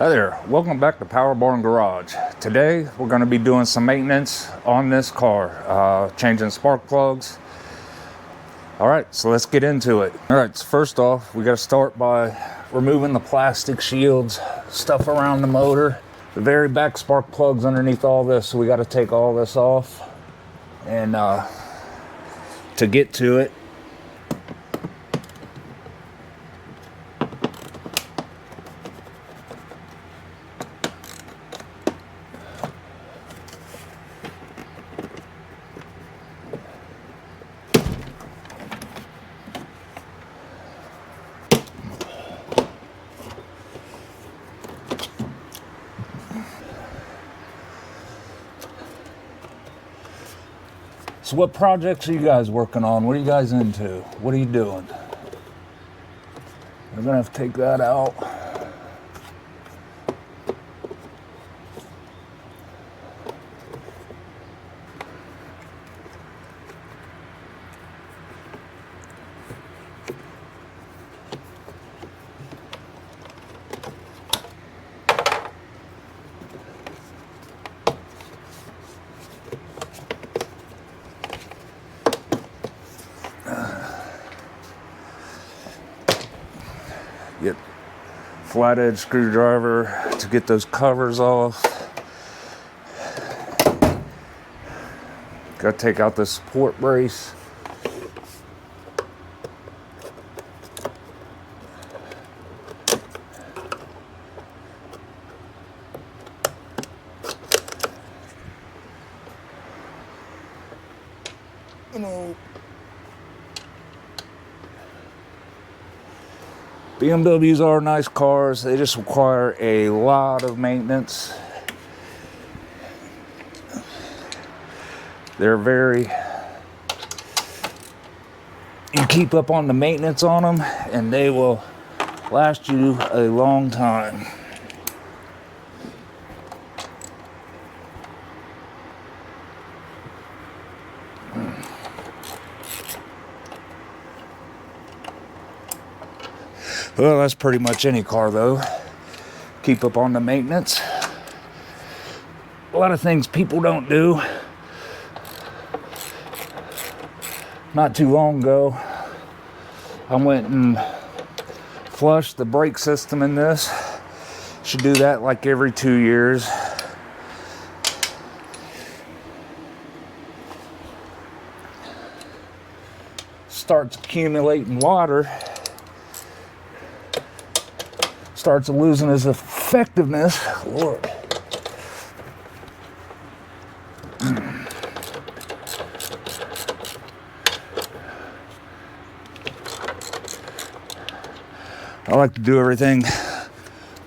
Hi there, welcome back to Powerborn Garage. Today we're going to be doing some maintenance on this car, changing spark plugs. Alright, so let's get into it. Alright, so first off we got to start by removing the plastic shields, stuff around the motor. The very back spark plugs underneath all this, so we got to take all this off. And to get to it, so what projects are you guys working on? What are you guys into? What are you doing? We're gonna have to take that out. Get flathead screwdriver to get those covers off. Got to take out the support brace. BMWs are nice cars, they just require a lot of maintenance. They're very, you keep up on the maintenance on them and they will last you a long time. Well, that's pretty much any car though. Keep up on the maintenance. A lot of things people don't do. Not too long ago, I went and flushed the brake system in this. Should do that like every 2 years. Starts accumulating water. Starts losing its effectiveness. Lord. I like to do everything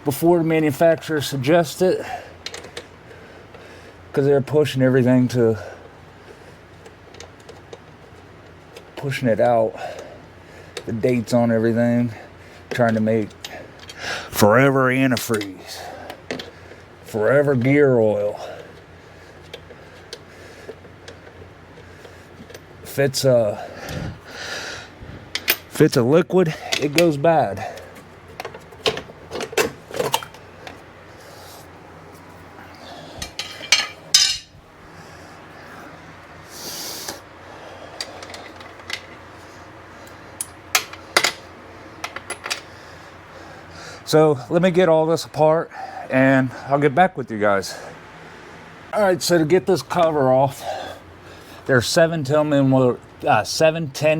before the manufacturer suggests it, because they're pushing everything to pushing it out, the dates on everything, trying to make forever antifreeze, forever gear oil. If it's a liquid, it goes bad. So let me get all this apart and I'll get back with you guys. All right, so to get this cover off, there's 7 10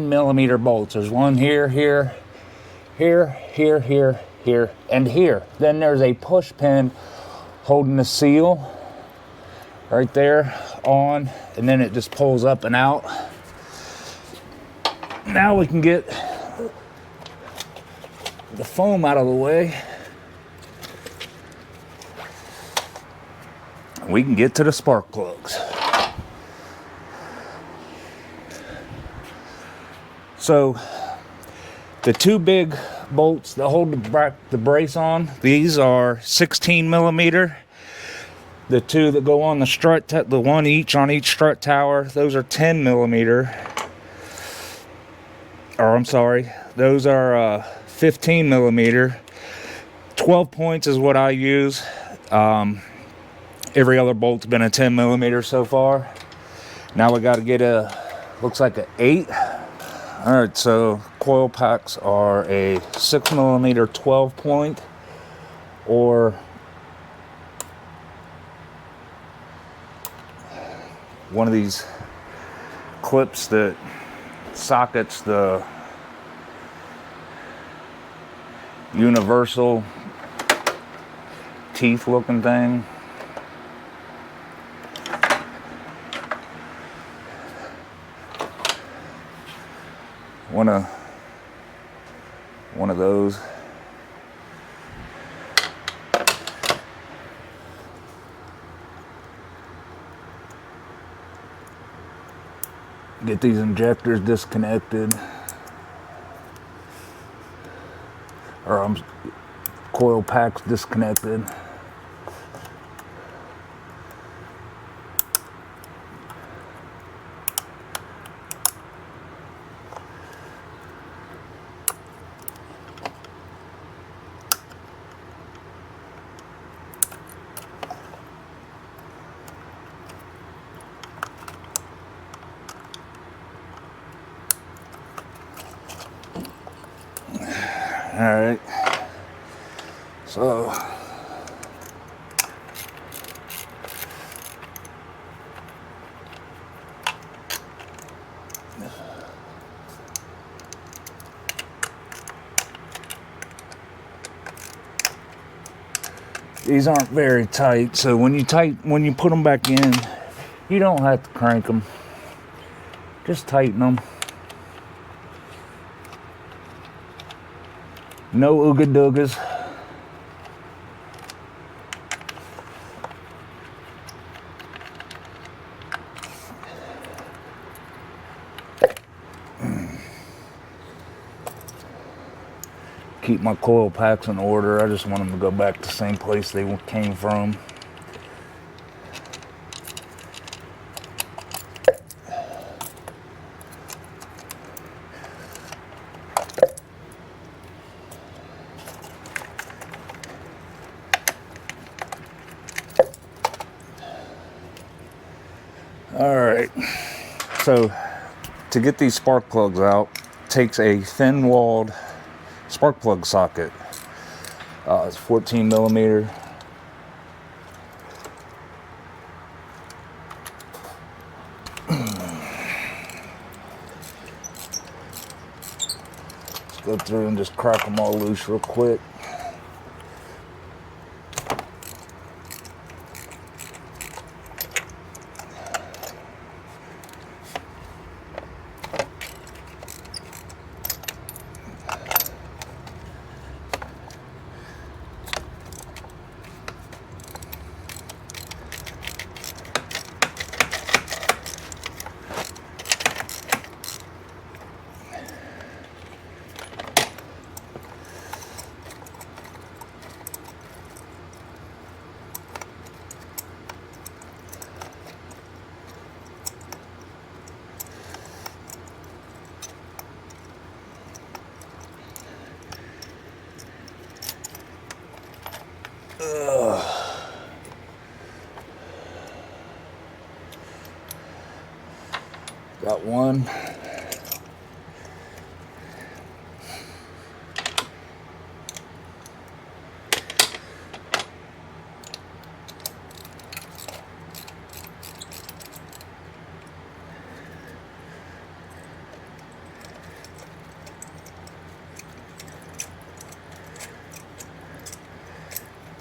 millimeter bolts. There's one here, here, here, here, here, here, and here. Then there's a push pin holding the seal right there on, and then it just pulls up and out. Now we can get the foam out of the way. We can get to the spark plugs. So the 2 big bolts that hold the brace on, these are 16 millimeter. The 2 that go on the strut, the one each on each strut tower, those are 10 millimeter. Or I'm sorry, those are 15 millimeter. 12 points is what I use. Every other bolt's been a 10 millimeter so far. Now we got to get looks like an 8. All right, so coil packs are a 6 millimeter 12 point, or one of these clips that sockets the universal teeth looking thing. One of those. Get these injectors disconnected, or coil packs disconnected. All right, so these aren't very tight, so when you put them back in, you don't have to crank them, just tighten them. No ooga doogas. Keep my coil packs in order. I just want them to go back to the same place they came from. All right, so to get these spark plugs out, takes a thin-walled spark plug socket. It's 14 millimeter. Let's go through and just crack them all loose real quick. Got one.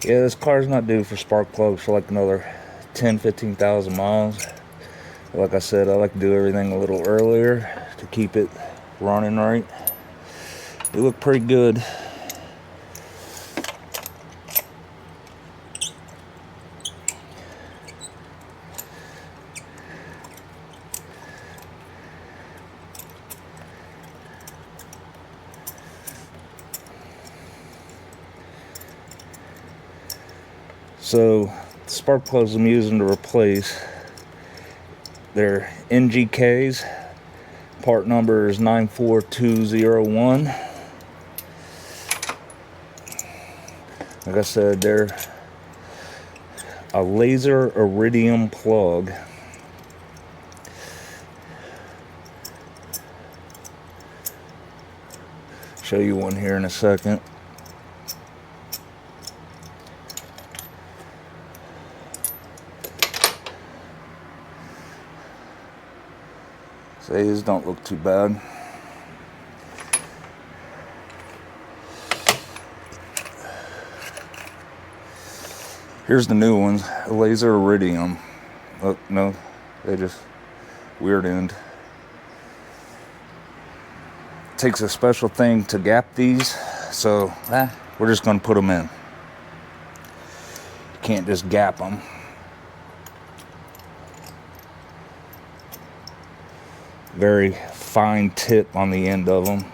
Yeah, this car's not due for spark plugs for like another 10-15,000 miles. Like I said, I like to do everything a little earlier to keep it running right. They look pretty good. So the spark plugs I'm using to replace, they're NGKs. Part number is 94201. Like I said, they're a laser iridium plug. Show you one here in a second. So these don't look too bad. Here's the new ones, laser iridium. Oh, no, they just weird end. Takes a special thing to gap these, so we're just gonna put them in. Can't just gap them. Very fine tip on the end of them.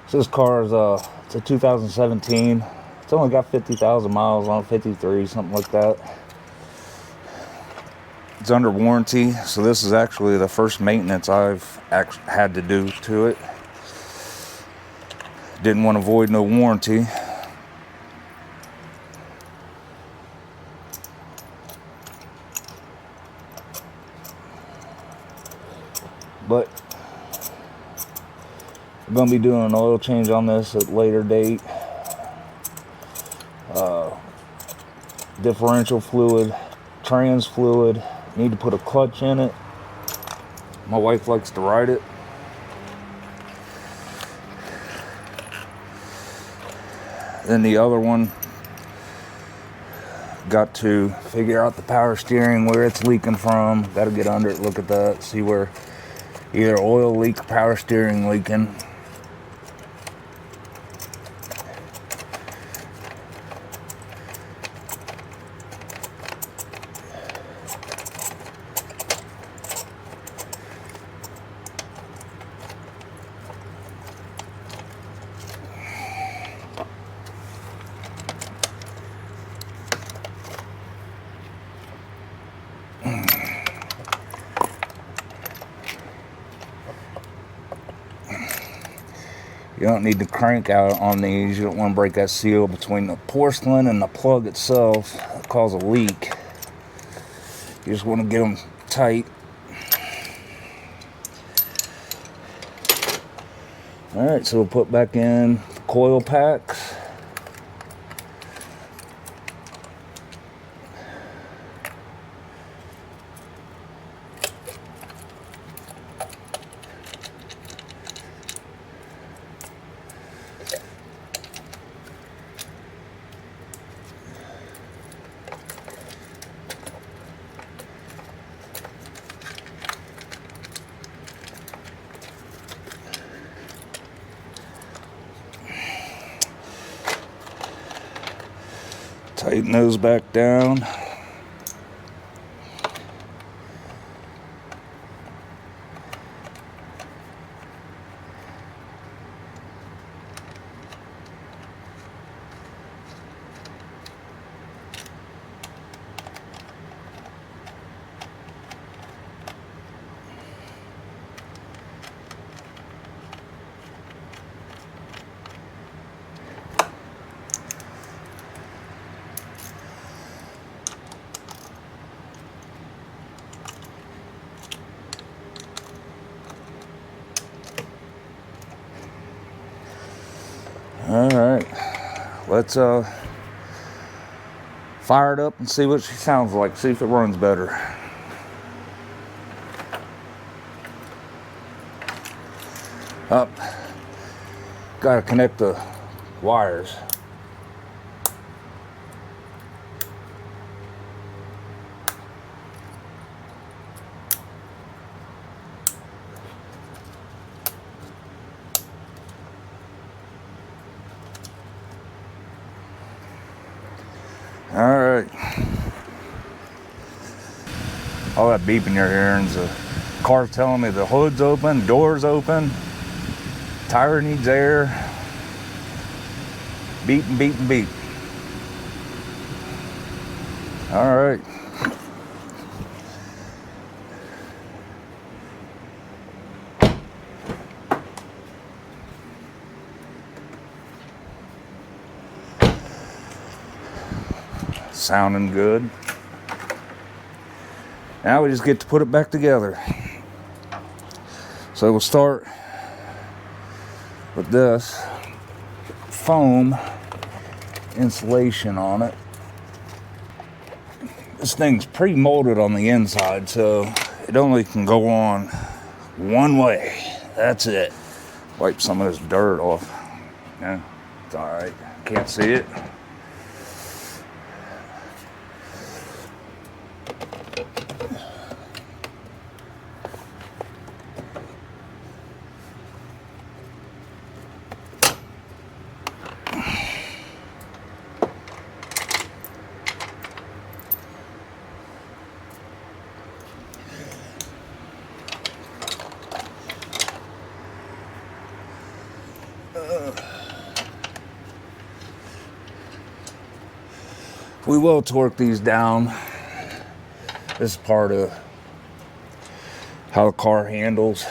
So this car is it's a 2017. It's only got 50,000 miles on it, 53, something like that. It's under warranty, so this is actually the first maintenance I've had to do to it. Didn't want to void no warranty. But we're going to be doing an oil change on this at a later date. Differential fluid, trans fluid. Need to put a clutch in it. My wife likes to ride it. Then the other one, got to figure out the power steering, where it's leaking from. Got to get under it, look at that, see where either oil leak or power steering leaking. You don't need to crank out on these. You don't want to break that seal between the porcelain and the plug itself. It'll cause a leak. You just want to get them tight. Alright, so we'll put back in coil packs. Tighten those back down. Alright, let's fire it up and see what she sounds like, see if it runs better. Up, gotta connect the wires. All that beeping you're hearing is the car telling me the hood's open, door's open, tire needs air. Beep and beep and beep. All right. Sounding good. Now we just get to put it back together. So we'll start with this foam insulation on it. This thing's pre-molded on the inside, so it only can go on one way. That's it. Wipe some of this dirt off. Yeah, it's all right. Can't see it. We will torque these down. This is part of how the car handles,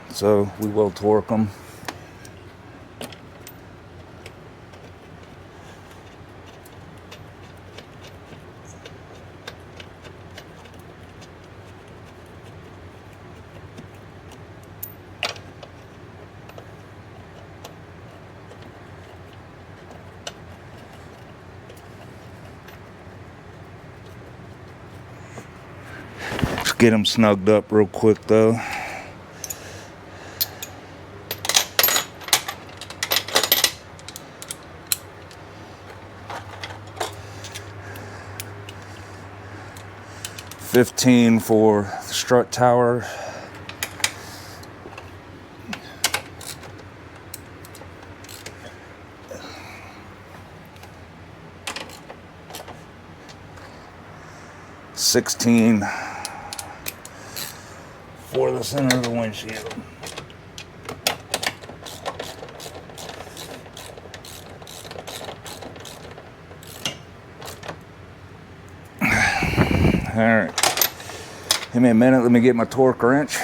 so we will torque them. Get them snugged up real quick though. $15 for the strut tower. $16 for the center of the windshield. All right, give me a minute, let me get my torque wrench.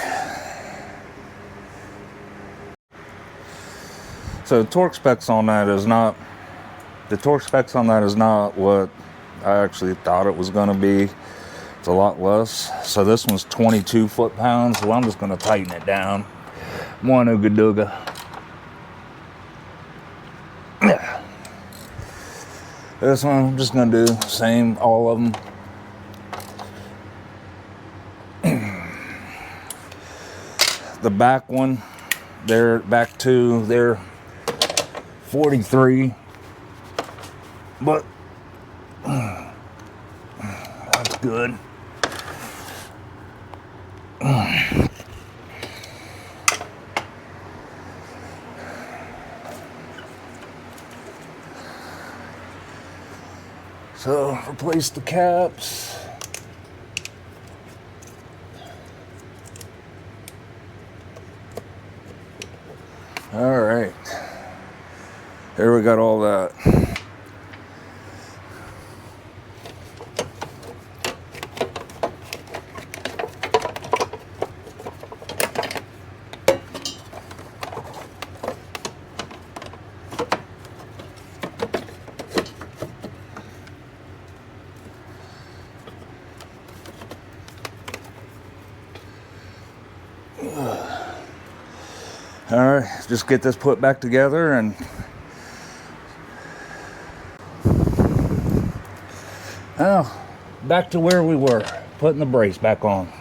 So the torque specs on that is not what I actually thought it was gonna be. It's a lot less. So this one's 22 foot-pounds, so I'm just gonna tighten it down. One ooga dooga. This one I'm just gonna do same, all of them. The back one, they're 43, but that's good. So replace the caps. All right, there we got all that. All right, just get this put back together and now back to where we were, putting the brace back on.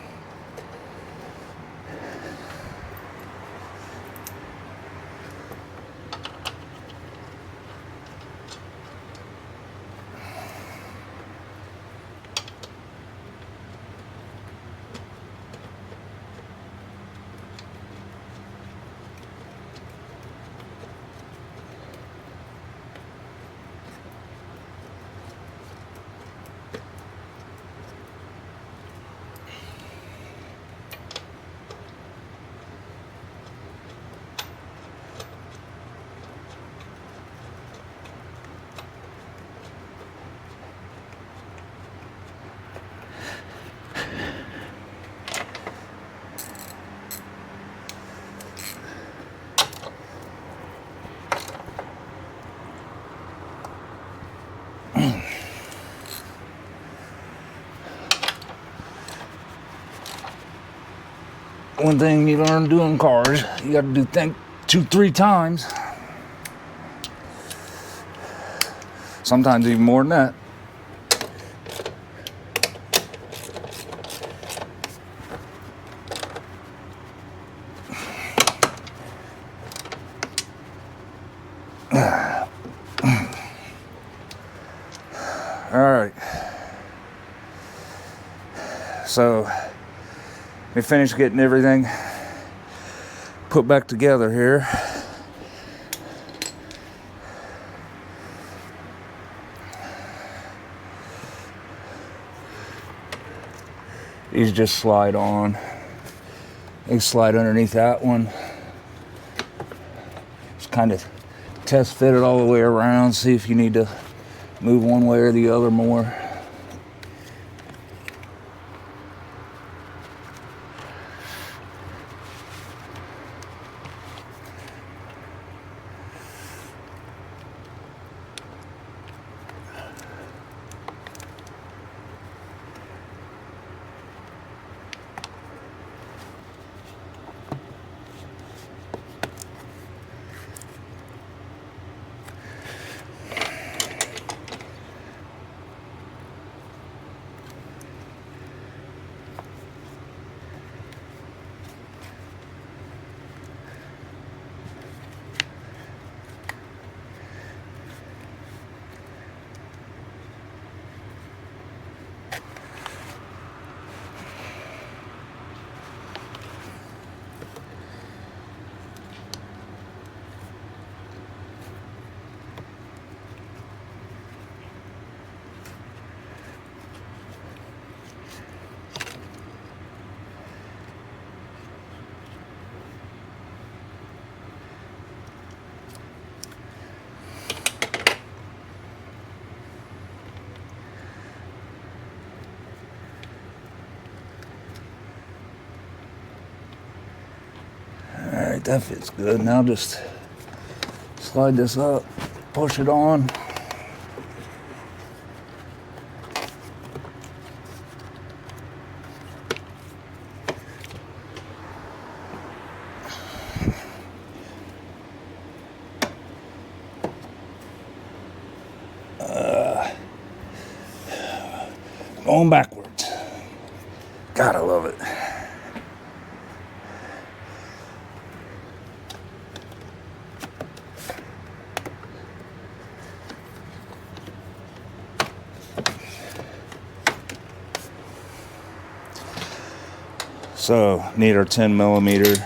One thing you learn doing cars, you got to do think 2-3 times. Sometimes even more than that. All right. So we finished getting everything put back together here. These just slide on. They slide underneath that one. Just kind of test fit it all the way around, see if you need to move one way or the other more. Alright, that fits good. Now just slide this up, push it on. Going backwards. Gotta love it. So need our 10mm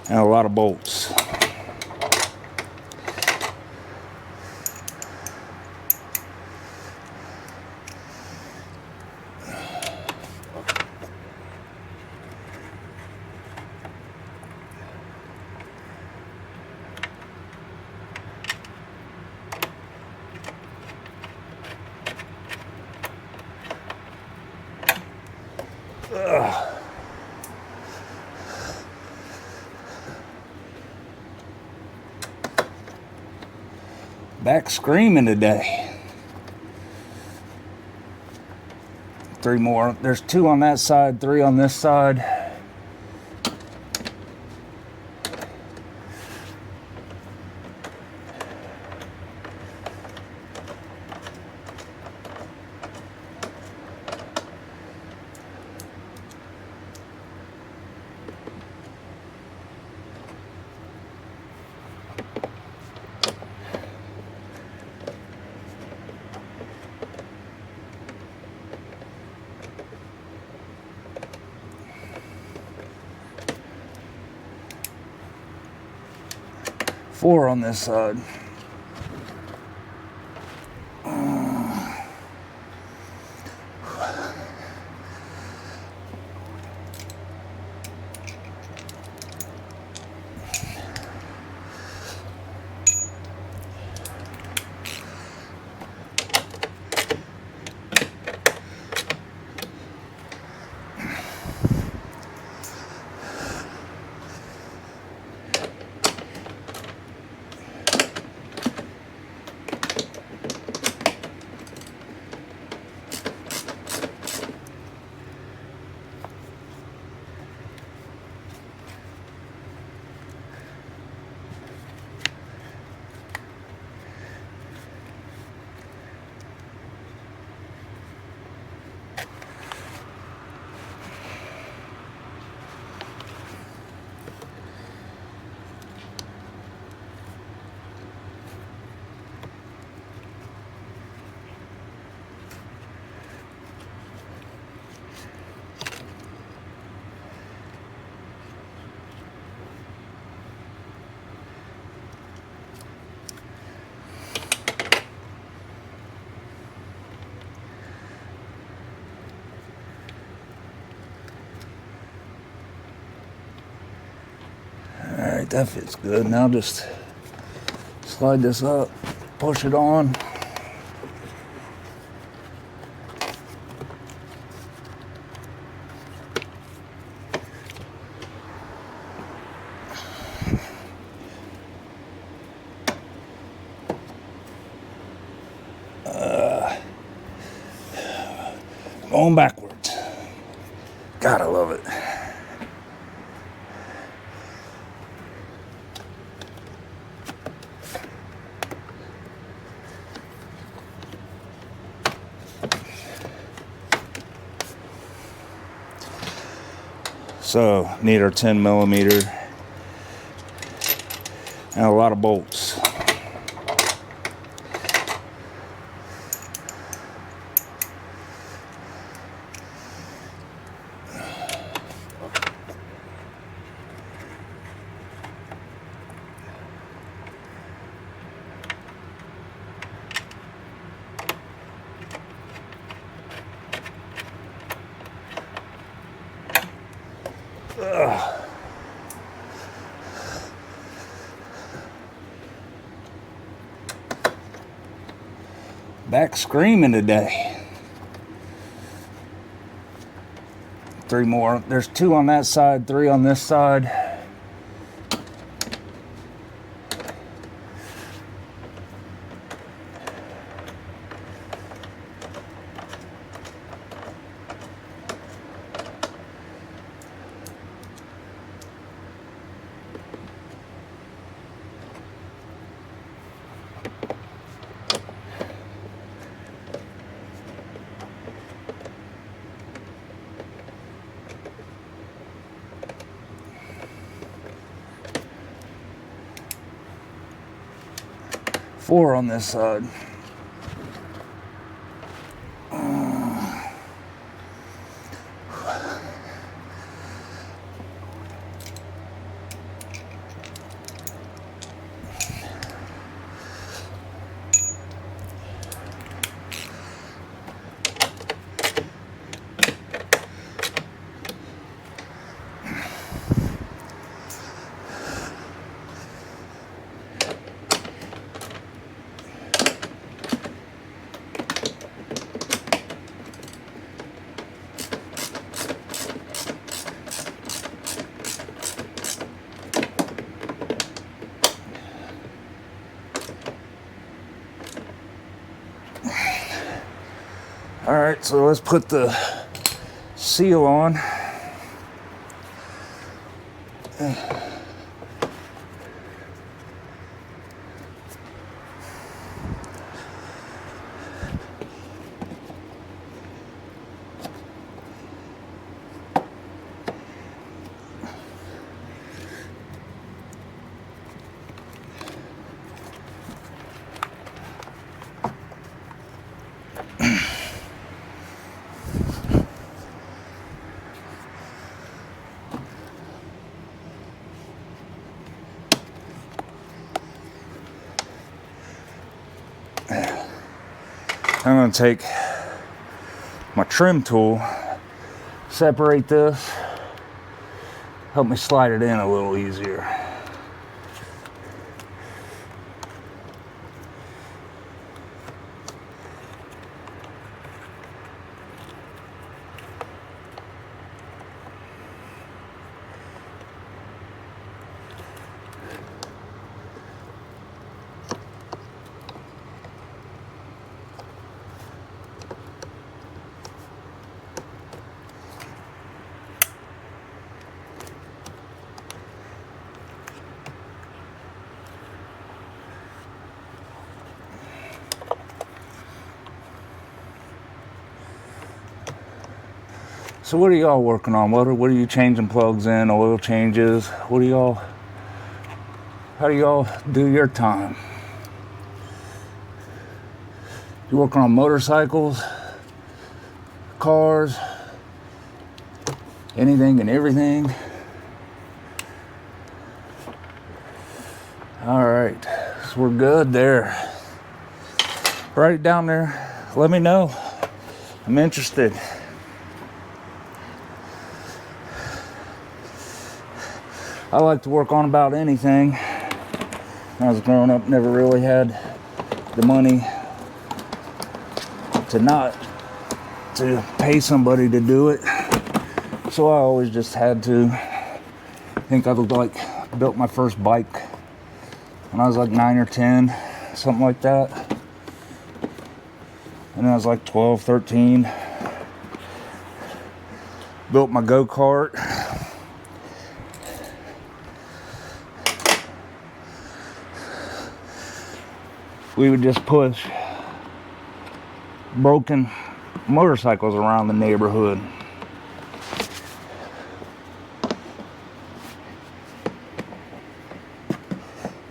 and a lot of bolts. Back screaming today. 3 more. There's 2 on that side, 3 on this side. Four on this side. right, that fits good. Now just slide this up, push it on. Going backwards. Gotta love it. So, need our 10 millimeter and a lot of bolts. Back screaming today. 3 more. There's 2 on that side, 3 on this side. Four on this side. All right, so let's put the seal on. I'm going to take my trim tool, separate this, help me slide it in a little easier. So what are y'all working on? What are you changing plugs in, oil changes? How do y'all do your time? You working on motorcycles, cars, anything and everything? All right, so we're good there. Write it down there. Let me know. I'm interested. I like to work on about anything. When I was growing up, never really had the money to pay somebody to do it. So I always just had to. I think I built my first bike when I was like 9 or 10, something like that. And I was like 12, 13. Built my go-kart. We would just push broken motorcycles around the neighborhood.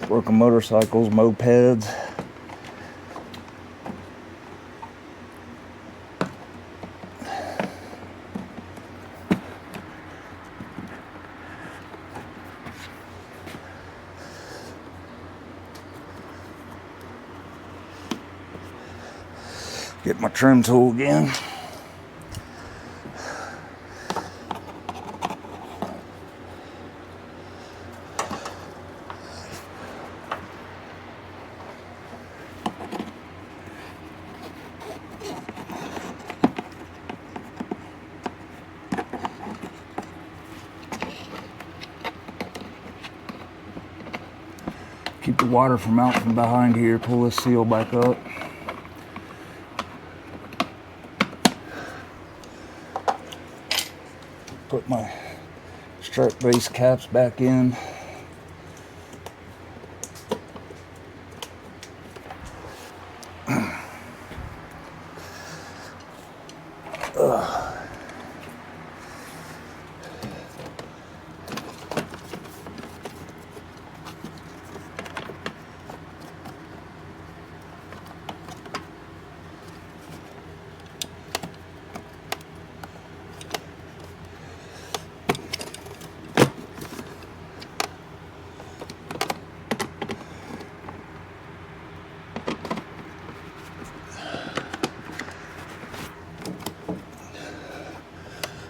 Broken motorcycles, mopeds. Get my trim tool again. Keep the water from out from behind here. Pull this seal back up. Put my strut base caps back in.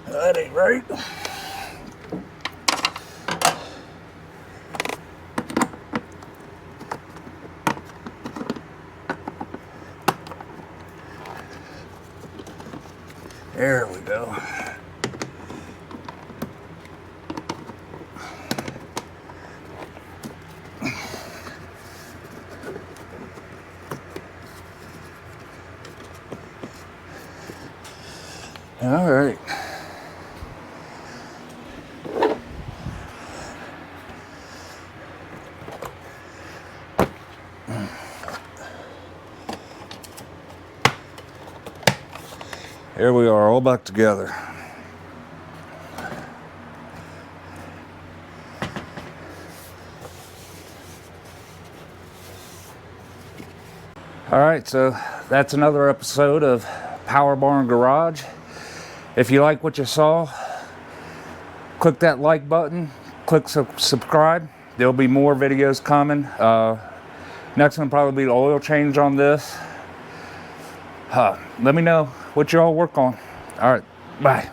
That ain't right. There we go. All right. Here we are, all back together. All right, so that's another episode of Power Barn Garage. If you like what you saw, click that like button, click subscribe. There'll be more videos coming. Next one probably be the oil change on this. Let me know what you all work on. All right, bye.